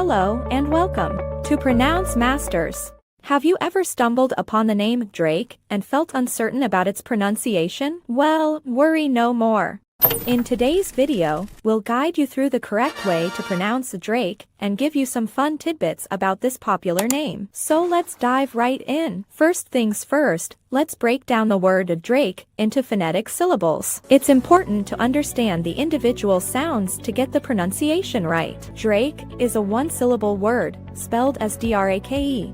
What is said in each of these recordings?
Hello and welcome to Pronounce Masters. Have you ever stumbled upon the name Drake and felt uncertain about its pronunciation? Well, worry no more. In today's video, we'll guide you through the correct way to pronounce Drake and give you some fun tidbits about this popular name. So let's dive right in. First things first, let's break down the word Drake into phonetic syllables. It's important to understand the individual sounds to get the pronunciation right. Drake is a one-syllable word, spelled as D-R-A-K-E.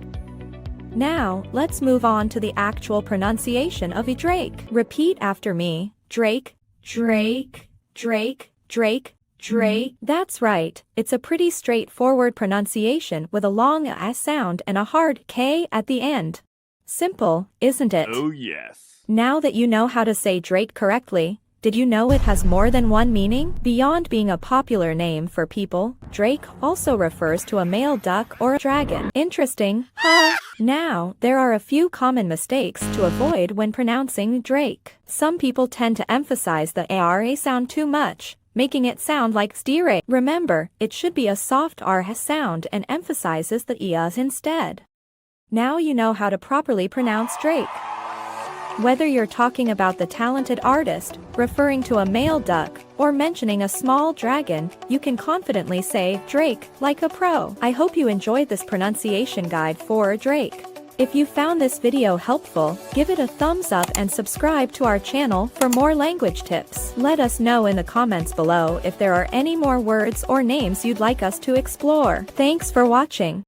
Now, let's move on to the actual pronunciation of Drake. Repeat after me. Drake, Drake, Drake, Drake, Drake. That's right, it's a pretty straightforward pronunciation with a long S sound and a hard K at the end. Simple, isn't it? Oh yes. Now that you know how to say Drake correctly, did you know it has more than one meaning? Beyond being a popular name for people, Drake also refers to a male duck or a dragon. Interesting, huh? Now, there are a few common mistakes to avoid when pronouncing Drake. Some people tend to emphasize the ARA sound too much, making it sound like stire. Remember, it should be a soft R sound and emphasizes the EAs instead. Now you know how to properly pronounce Drake. Whether you're talking about the talented artist, referring to a male duck, or mentioning a small dragon, you can confidently say Drake like a pro. I hope you enjoyed this pronunciation guide for Drake. If you found this video helpful, give it a thumbs up and subscribe to our channel for more language tips. Let us know in the comments below if there are any more words or names you'd like us to explore. Thanks for watching.